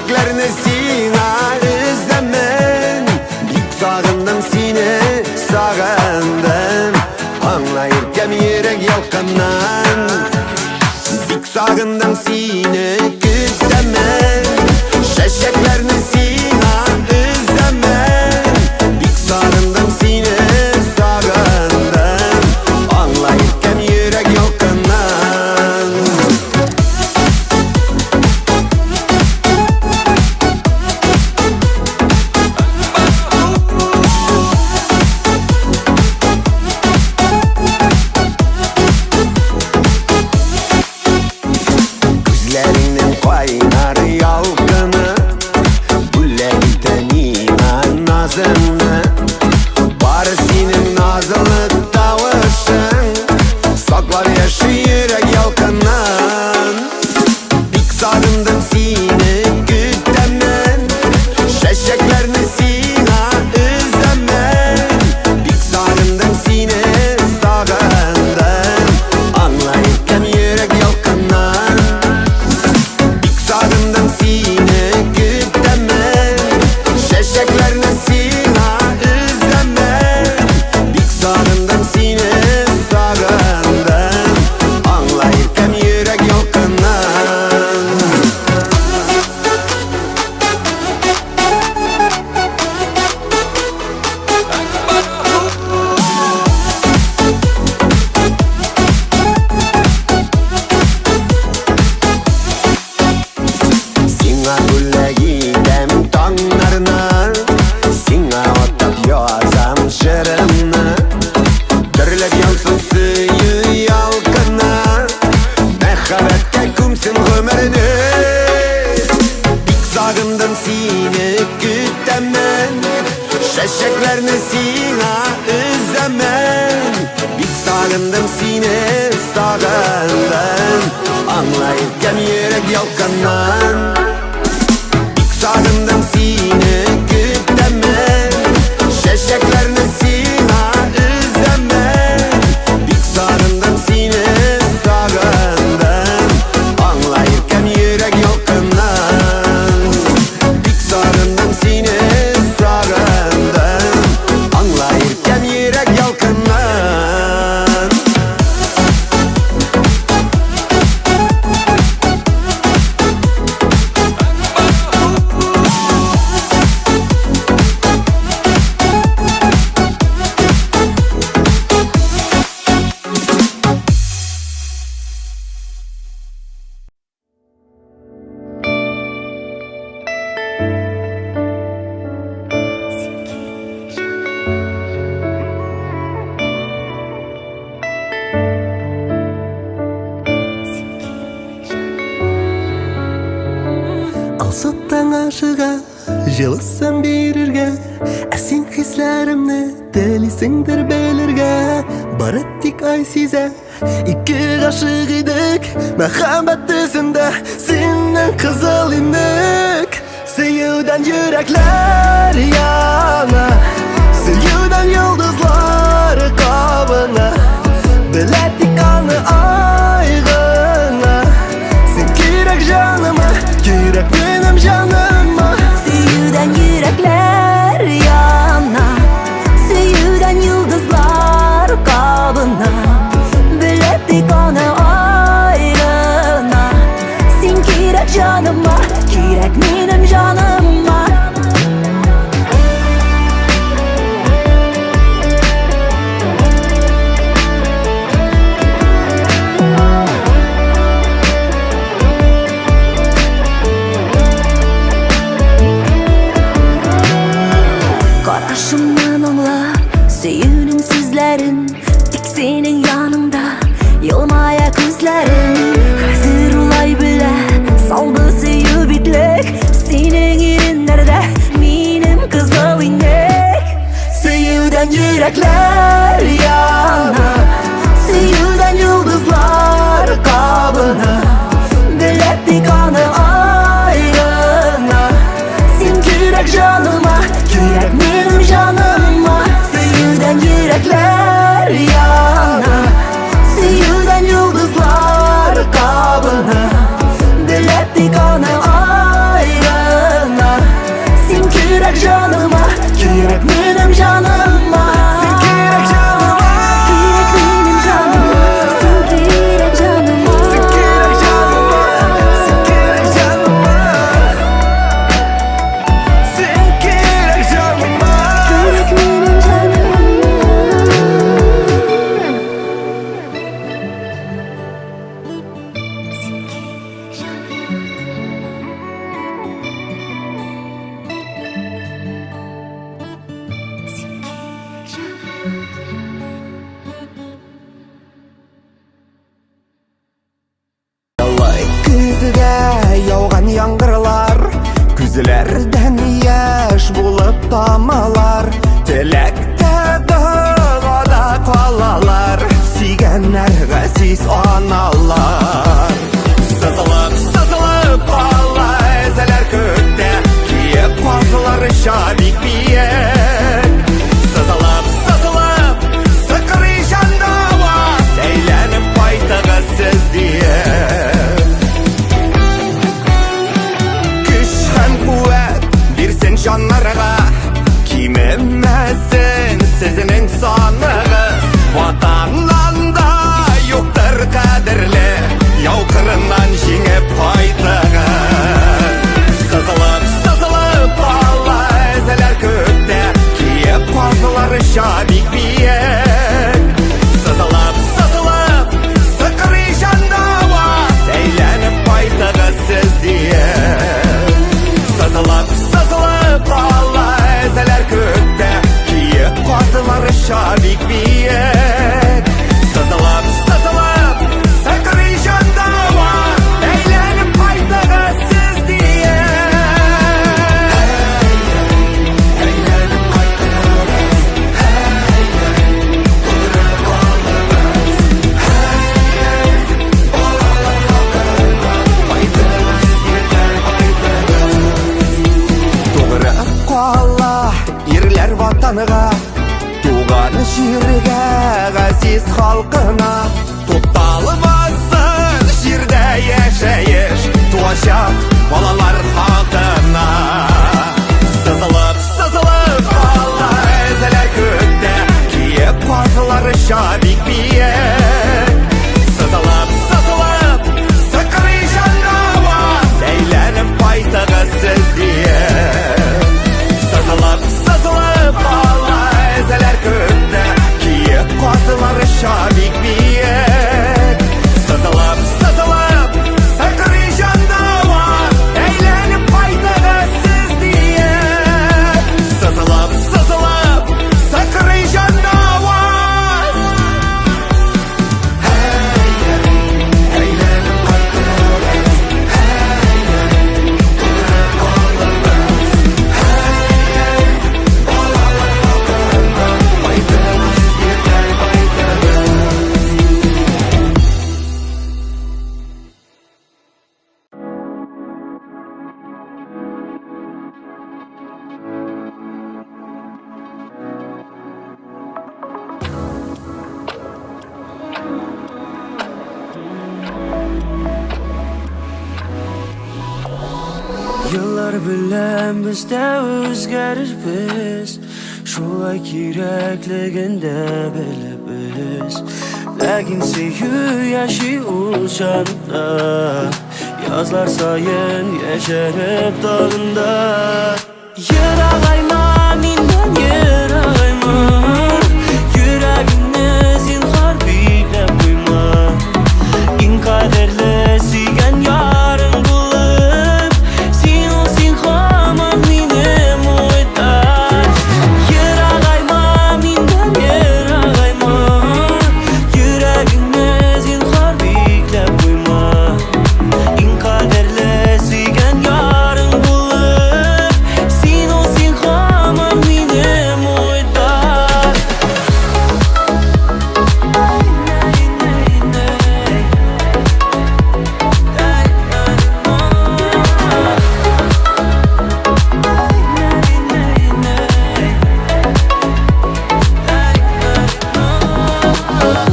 Şeşeklerini sina özlemen. Bik sağındım seni sağındım. Anlayırken yürek yalkandan. Bik sağındım seni gütemen. Şeşeklerini sina özlemen. Bik sağındım seni sağındım. Anlayırken yürek yalkandan. Gözlerinin kaynar yalgını, Gülleyten iman nazını. Bari senin nazlı tavışın, saklar yaşı yürek yalkından. Bik sarındım seni gütemen. Şeşeklerini sina özlemen. Bik sarındım seni sağındım. Anlayırken yürek yalkından. Bik sarındım seni gütemen. Şeşeklerini sina özlemen. Bik sarındım seni sağındım. Anlayırken yürek yalkından. Sina gülleyden tonlarına, sina otap yazam şırını. Dürlep yansın suyu yalkına, mehabette kumsun ömrünü. Bik sağındım seni gütemen. Şeşeklerini sina özlemen. Bik sağındım seni sağındım. Anlayırken yürek yalkandan. Bik sağındım seni gütemen. Şeşeklerini sina özlemen. Bik sağındım seni sağındım. Anlayırken yürek yalkandan. Bik sağındım seni sağındım. Anlayırken yürek yalkandan. Alsattan aşığa, жылысам берерге. Сен хисләремне телисеңдер белергә. Бары тик ай сизә, ике гашык идек. Мәхәббәт төсендә синең кызыл инек. Сөюдән йөрәкләр яна, сөюдән йолдызлар кабына. Белә тик аны айгына. Сен кирәк җаныма, кирәк минем җаныма. Сөюдән йөрәкләр яна, сөюдән йолдызлар кабына. Белә тик аны айгына. Син кирәк җаныма, кирәк минем җаныма. Karşımdan аңла сөюнең сүзләрен. Тик синең яныңда елмая күзләрен. Хәзер улай белә салды сөю битлек. Синең иреннәрдә минем кызыл инек. Сөюдән йөрәкләр яна, сөюдән йолдызлар кабына. Белә тик аны айгына. Син кирәк җаныма, кирәк минем җаныма. Сөюдән йөрәкләр яна, сөюдән йолдызлар кабына. Белә тик аны айгына. Damalar tilekte dağada kalalar Sigenler gəsiz analar Sızılıp sızılıp ala ezeler kökte Kiyip pazıları şabik biyek Sızılıp sızılıp sıkırışan dava Seylenip paytığı siz diye Güç hem kuvvet birsin canlarına Kim emmesin sizin insanınız Vatandan da yoktur kadirli Yav kırından jingip paytığız Sızılıp sızılıp ala ezeler kökte Kiyip pazıları şabik biyek Sızılıp sızılıp sıkırışan dava Seylenip paytığız siz diye Sızılıp sızılıp ala ezeler kökte Kiyip pazıları şabik biyek Sızılıp sızılıp sıkırışan dava Eğlenip paytığız siz diye Eğlenip paytığız Doğru kolla yerler vatanıga Tuğan şirge gaziz halkına Tuttalmasın şirde yaşayış Tuğaşak balalar halkına Sızılıp sızılıp ala ezeler kökte Kiyip pazıları şabik biyek Sızılıp sızılıp sıkırışan dava Seylenip paytığız siz diye Sızılıp sızılıp ala ezeler kökte Kiyip pazıları şabik biyek Sızılıp sızılıp sıkırışan dava Eğlenip paytığız siz diye Sızılıp sızılıp sıkırışan dava Eğlenip paytığız Yıllar bilen bizde özgerirbiz Şulay kirekliginde bilibbiz Lakin seyu yaşı uçanda Yazlar sayın yeşerip dağında Yırağayma minden yırağayma Yüreğimni zinhar biklep koyma İn kaderle sigen yarın bulup Sin hamam mine muhtar Yırağayma minden yırağayma Yüreğimni zinhar biklep koyma İn kaderle sigen yarın bulup Sin hamam mine muhtar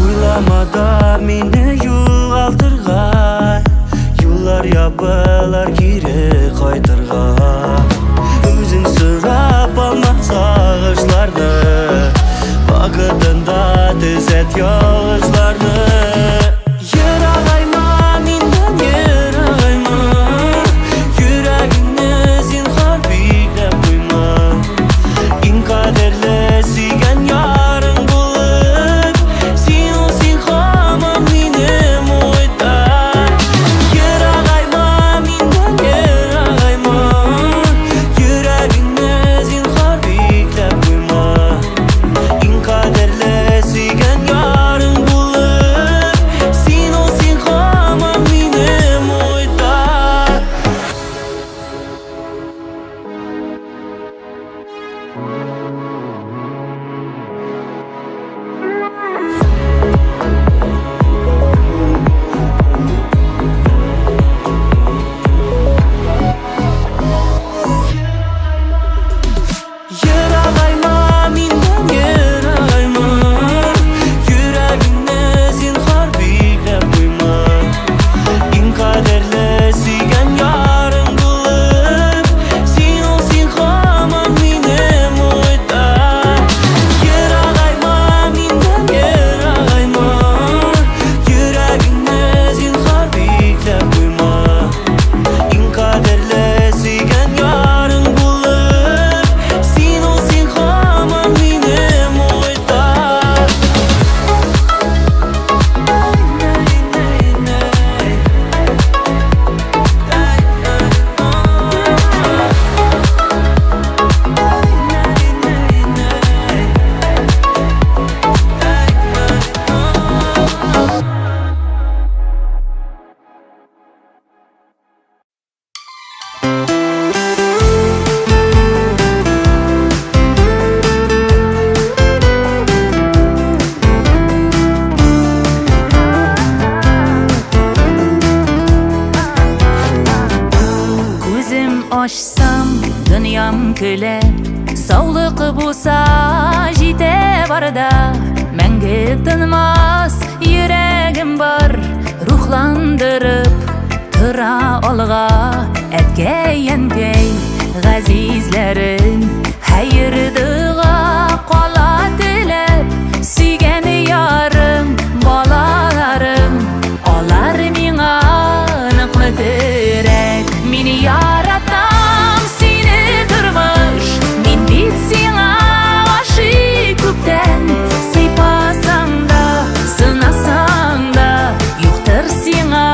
Uylamada meni yo'g'altirg'an Yo'llar yopilar kiri qaytirg'an O'zing so'rab olma sog'ishlarni Vaqtida tezat yog'ishlarni Yirag'ayma mendan yirag'ayma Yuragimni zinhor biklab qo'yma In qadrli suygan yoring bo'lib Sen hamon meni mo'ytar Yirag'ayma mendan yirag'ayma Yuragimni zinhor biklab qo'yma In qadrli suygan yoring күле. Саулық болса жете барда, мәңгі тынмас йөрәгем бар. Рухландырып тұра алға, әткәй-әнкәй ғазизләрен. Хәйр дұға қала тілеп, сүйген ярым, балаларым. Алар миңа ныклы терәк. Мин яратам сине тормыш, мин бит сиңа гашыйк күптән. Сыйпасаң да, сынасаң да, юктыр сиңа,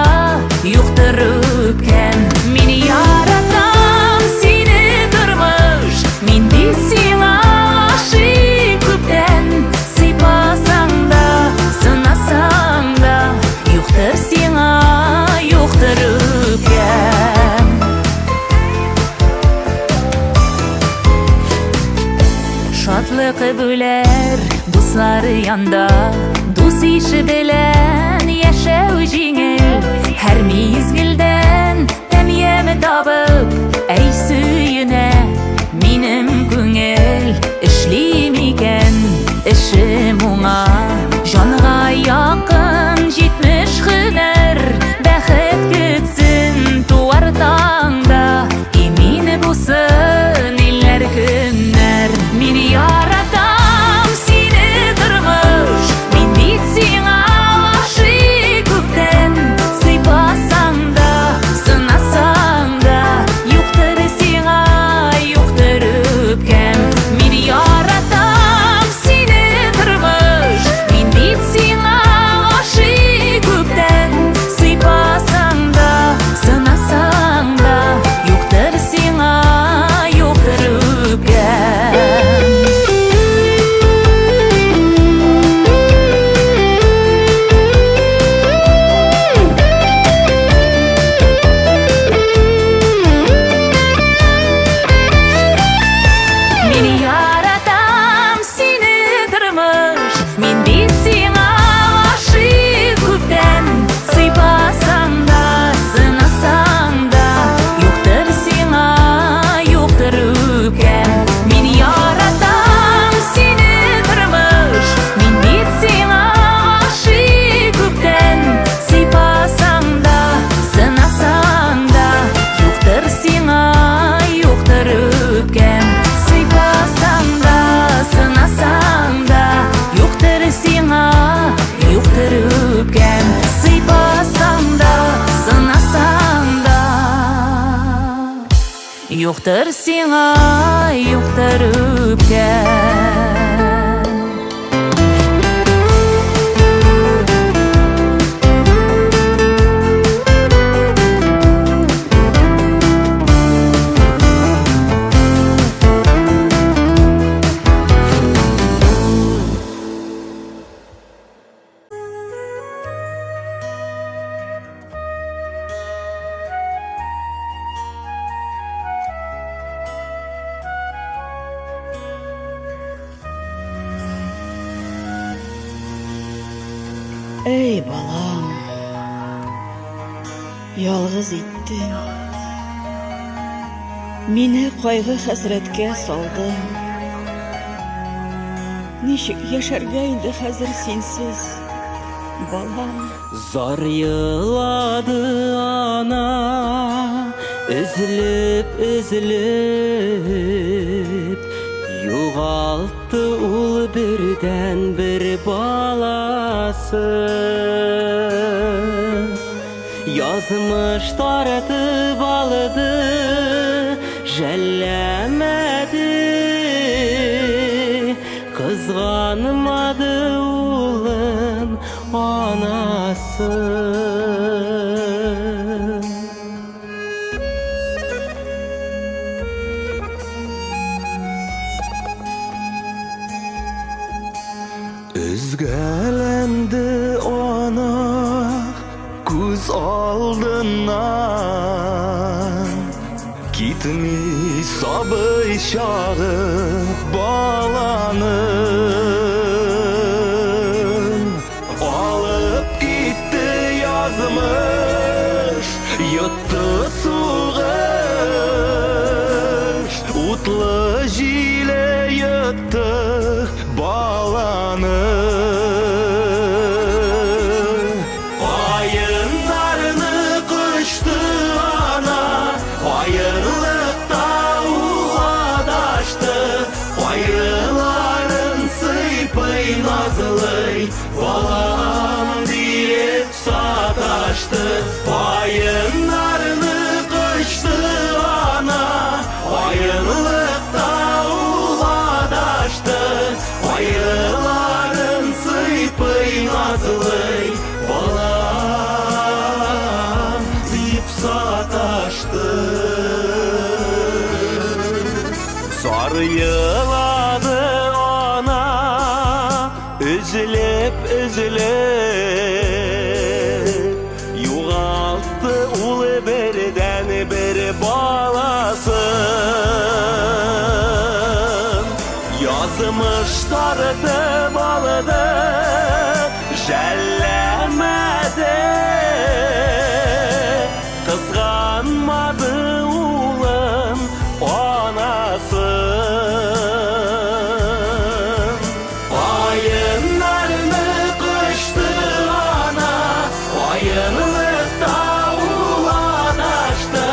юктыр үпкәм. Мин яратам сине тормыш, мин бит сиңа гашыйк күптән. Сыйпасаң да, сынасаң да, юктыр сиңа, юктыр үпкәм. Шатлык бүләр дуслары янда, дус ише белән яшәү җиңел. Һәр мизгелдән тәмьяме табып, әй сөенә минем күңел. Эшлим икән эшем уңа, җанга якын җитмеш һөнәр. Бәхет көтсен туар таңда, имин булсын илләр көннәр. Мин яратам сине тормыш, мин бит сиңа гашыйк күптән. Сыйпасаң да, сынасаң да, юктыр сиңа, юктыр үпкәм. Мин яратам сине тормыш, мин бит сиңа гашыйк күптән. Сыйпасаң да, сынасаң да, юктыр сиңа, юктыр үпкәм. Мин яратам сине тормыш, мин бит сиңа гашыйк күптән. Сыйпасаң да, сынасаң да, юктыр сиңа, юктыр үпкәм. Мин яратам сине тормыш, мин бит сиңа гашыйк күптән. Сыйпасаң да, сынасаң да, юктыр сиңа, юктыр үпкәм. Сыйпасаң да, сынасаң да, юктыр сиңа, юктыр үпкәм. Сыйпасаң да, сынасаң да, юктыр сиңа, юктыр үпкәм. Ey балам, ялгыз иттең, мине кайгы хәсрәткә салдың. Ничек яшәргә инде хәзер синсез, балам? Зар йылады ана, üzülüp üzülüp, югалтты ул бердән бер баласы. Язмыш таратып алды, жәлләмәде, кызганмады улын анасы. Üzgələndi ona күз алдынан, китми сабый чагы баланын. Алып китти язмыш, йотты сугыш, утлы Балам deyip sataştı, Oyunlarını kıştı ana, Oyunlukta uladaştı, Ayıların sıйпый nazlый. Балам deyip sataştı. Sarıyıladı ona, üzülüp Yuğalttı ulu birden bir balasın. Yazmışlardı balıdı, jellemedi, kızganmadı ulun anasın. Oyunlarını kıştı ana, Oyunlukta uladaştı,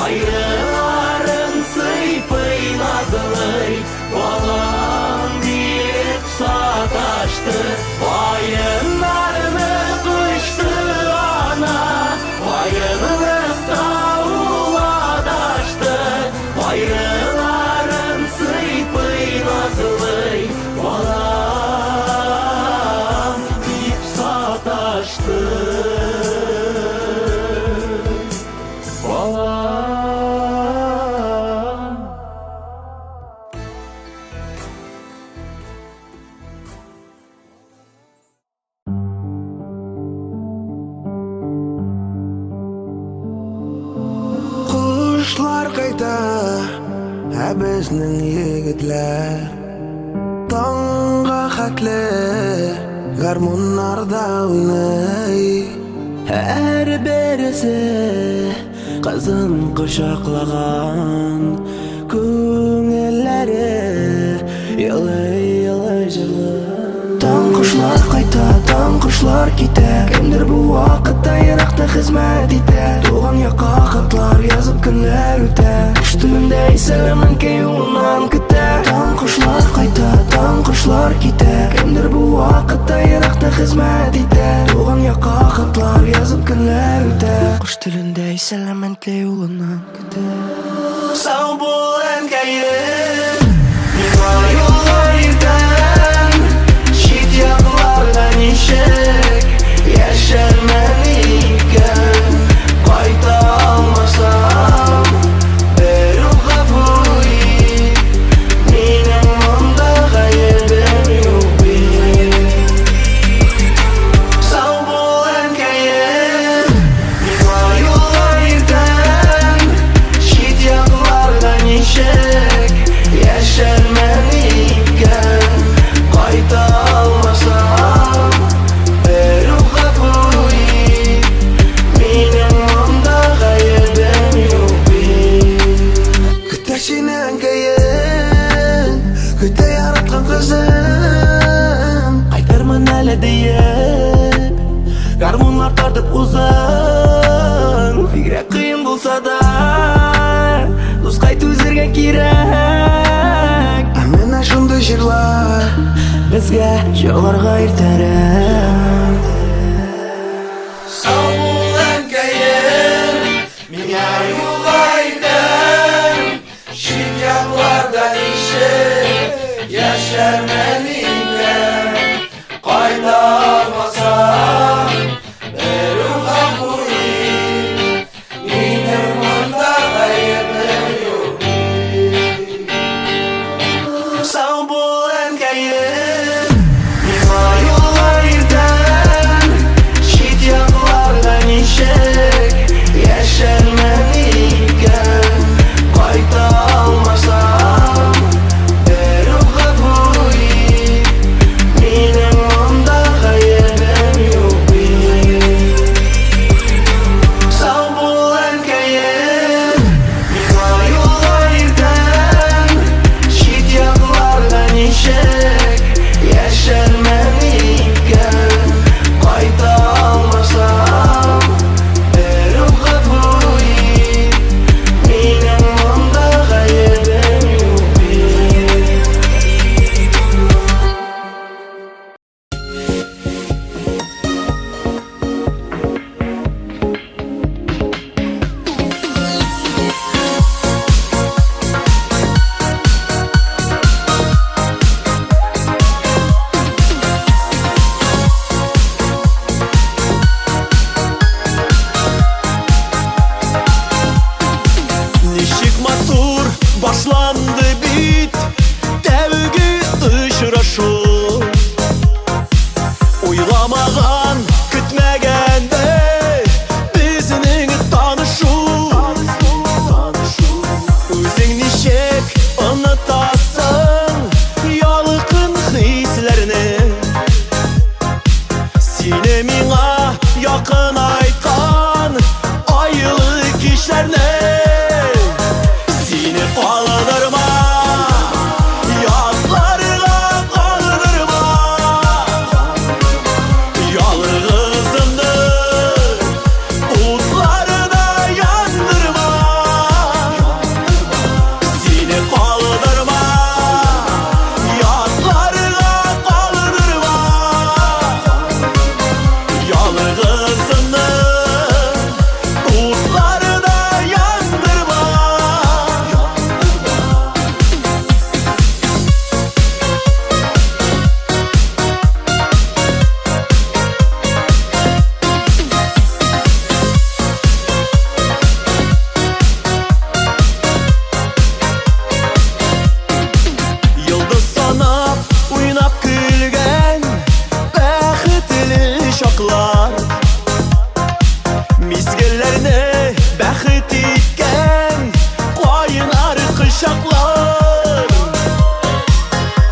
Ayıların sıйпый nazlый. Балам deyip sataştı, Oyunlarını kıştı ana, Oyunlukta uladaştı, Ayıların sıйпый nazlый. Балам deyip sataştı. Балам. Kuşlar kayta, bizning yigitlar Tongga xatli garmonlarda o'ynay. Her birisi qizin quchoqlagan, ko'ngillari yig'lay jig'lay. Tong qushlar qayta, tong qushlar ketar, kimdir bu vaqtda yiroqda xizmat etar. Tug'an yoqqa xatlar yozib kunlar o'tar, qush tilida salaman yo'ldan kutar. Tong qushlar qayta, tong qushlar ketar, kimdir bu vaqtda yiroqda xizmat etar. Tug'an yoqqa xatlar yozib kunlar o'tar, qush tilida salaman yo'ldan kutar. Sog' bo'l enkayib, yo'llar yurtan, shit yoqlardan eshik, yasharman ekan, qayta olmasam beruh g'afuri, mening bunda g'ayibim yo'q. Sog' bo'l enkayib, yo'llar yurtan, shit yoqlardan eshik, yasharman ekan, qayta olmasam beruh g'afuri, mening bunda g'ayibim yo'q. Kuta seni enkayib, kuta yaratgan qizim, qaytarman hali deyib, garmonlar tortib uzun. Fikrat qiyin bo'lsa da, do'st qayt o'zirga kerak. Mana shunday she'rlar bizga yo'llarga ertarib. Sog' bo'l enkayib, menga yo'llaydim, shit yoqlardan eshik, yasharman ekan, qayta olmasam beruh g'afuri, mening bunda g'ayibim yo'q. Sog' bo'l enkayib, yo'llar yurtan, shit yoqlardan eshik, yasharman ekan, qayta olmasam beruh g'afuri, Uylamağan, kütmegende bizning tanışu Özün nişek unutasın Yalıqın hislerini Sine mina yakın aytkan Ayılık işlerine Seni kaldırma Yadlarına kaldırma Yalnızımdı Utlarına yandırma Seni kaldırma Yadlarına kaldırma Yalnızımdı Utlarına yandırma Yıldız sanap, uynap gülgen Bəxtli şaklar Mizgillerine bəxt etken Qaynar kışaklar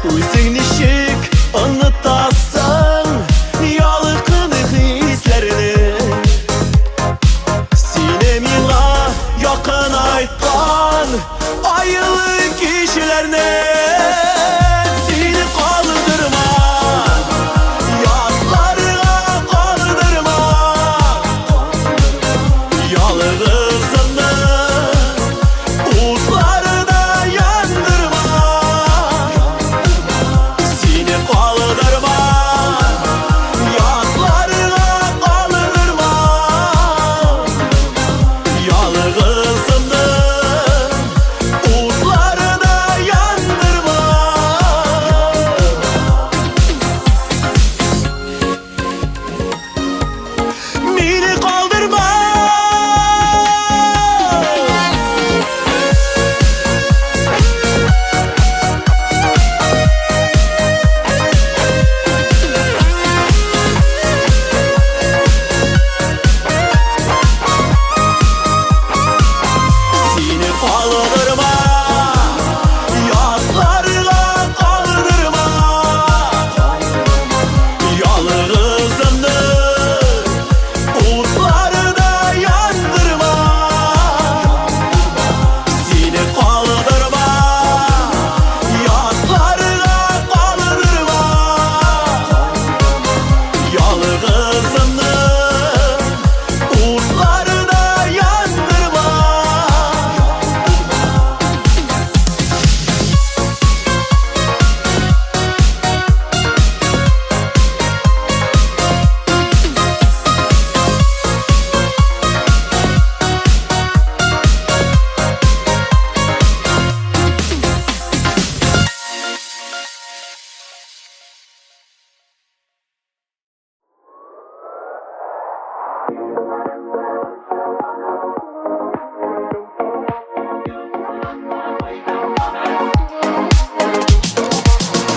Özün nişik unutasın Yalıqın hislerini Sine mina yakın aytkan Ayılık işlerine Seni kaldırma Yadlarına kaldırma Yalnızını Utlarına yandırma Seni kaldırma Yadlarına kaldırma Yalnızını Utlarına yandırma Beni kaldırma Seni kaldırma Yadlarına kaldırma Yalnızını Utlarına yandırma Seni kaldırma Yadlarına kaldırma Yalnızını Utlarına yandırma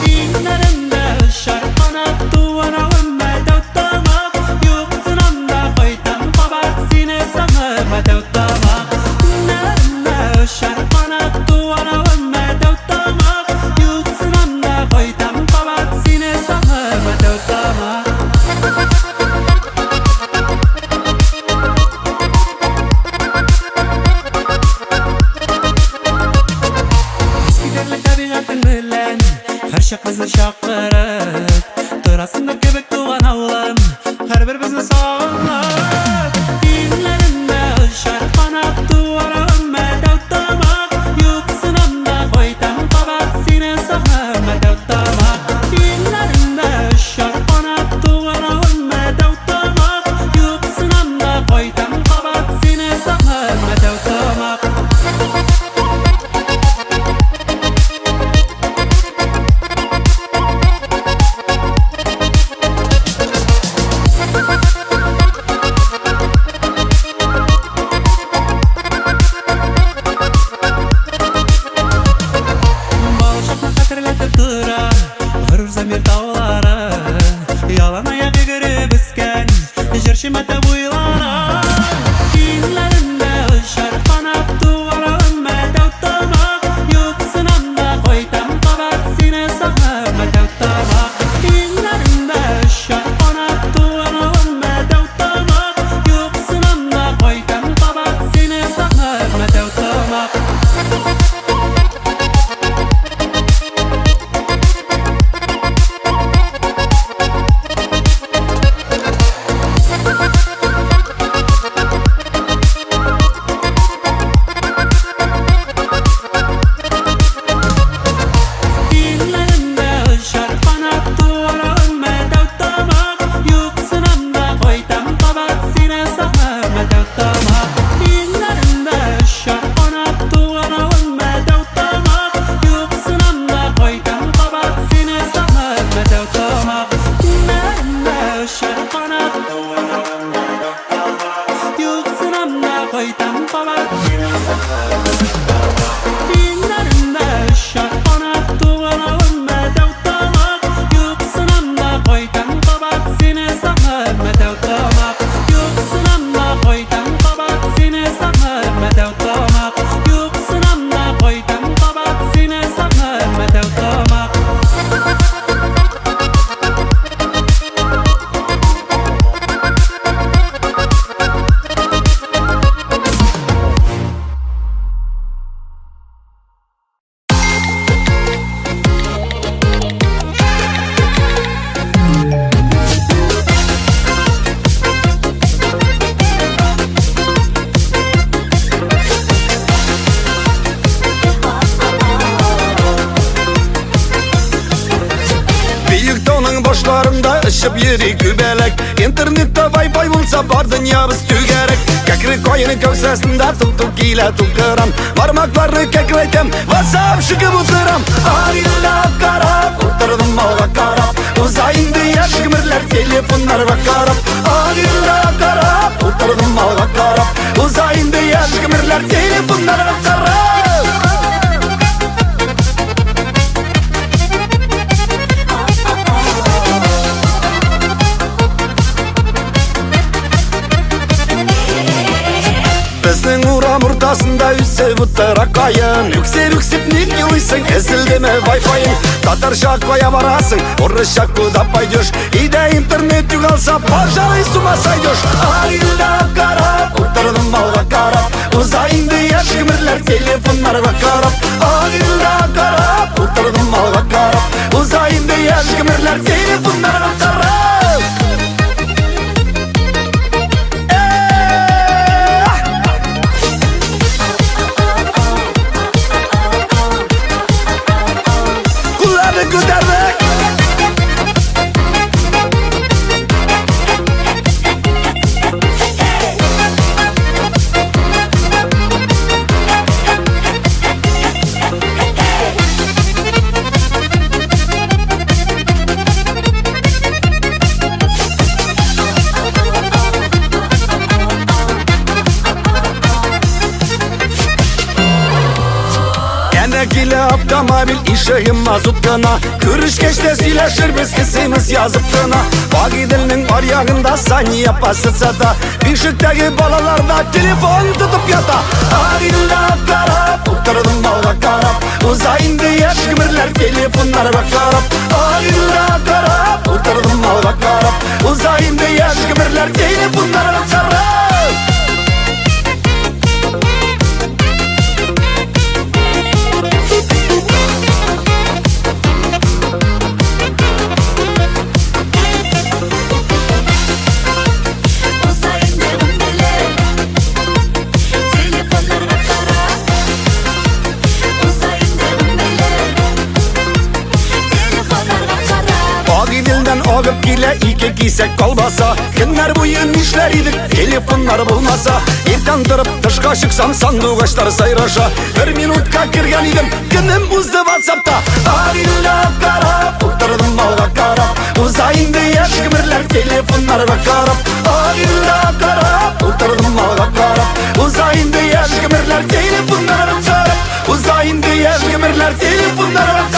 İnlerinde ışar kanat duvara ömme döttamak Yoksun anda koytan kabat sine sanıma döttamak İnlerinde ışar kanat duvara ömme döttamak Yoksun anda koytan kabat sine sanıma döttamak çeşmede buyulara Kiyimlerinde ışar kanat duvara ümmede uttamak Yok sınamda koydum kabat sine sana ümmede uttamak Kiyimlerinde ışar kanat duvara ümmede uttamak Yok sınamda koydum kabat sine sana ümmede uttamak Kiyimlerinde ışar kanat duvara ümmede uttamak Yok sınamda koydum kabat sine sana ümmede uttamak Kiyimlerinde ışar kanat duvara ümmede uttamak Yok sınamda koydum kabat sine sana ümmede uttamak Kiyimlerinde ışar kanat duvara ümmede uttamak Yok sınamda koydum kabat sine Kiyimlerinde ışar kanat duvara ümmede uttamak Yok sınamda koydum kabat sine sana ümmede uttamak Yok sınamda koydum kabat sine sana ümmede uttamak Yok sınamda koydum kabat sine sana ümmede uttamak Büyük dağın başlarında ışıp yeri gübelek İnternette Wi-Fi bulsa var dünyamız tügerek Kekri koyunu kövsesinde tuttuk ile tukaram Parmaklarını kekretem vasap şıkıp oturam Arilla karap oturdum ağla karap Uzayındı yaş gümürler telefonlar bakarap Arilla karap oturdum ağla karap Uzayındı yaş gümürler telefonlar bakarap Bizning uram ortasında üsse butlara kayın Yüksep ne yılıysan ezildeme Wi-Fi'in Tatarşa koya varasın Orışa kuda paydoş İde internet yugalsa Pajalı suma saydoş Arilla karap Oturdum ağla karap Uzayındı yaş gümürler telefonlar bakarap Arilla karap Oturdum ağla karap Uzayındı yaş gümürler telefonlar bakarap Güdermek Gile avtomobil işeyim mazutkana Kürüş geçte sileşir biz isimiz yazıptına Bagidilinin aryağında saniye basıtsada Bişikteki balalarda telefon tutup yata Arilla karap oturdum ağla karap Uzayındı yaş gümürler telefonlar bakarap Arilla karap oturdum ağla karap Uzayındı yaş gümürler telefonlar bakarap Ağıp gile iki kisek kalbasa Günler boyu işleriydik telefonlar bulmasa İlkan durup dışka çıksam sandıgaçlar sayraşa Bir minutka kirgen idim günüm uzdu WhatsApp'ta Arilla karap oturdum ağla karap Uzayındı yaş gümürler telefonlar bakarap Arilla karap oturdum ağla karap Uzayındı yaş gümürler telefonlar bakarap Uzayındı yaş gümürler telefonlar bakarap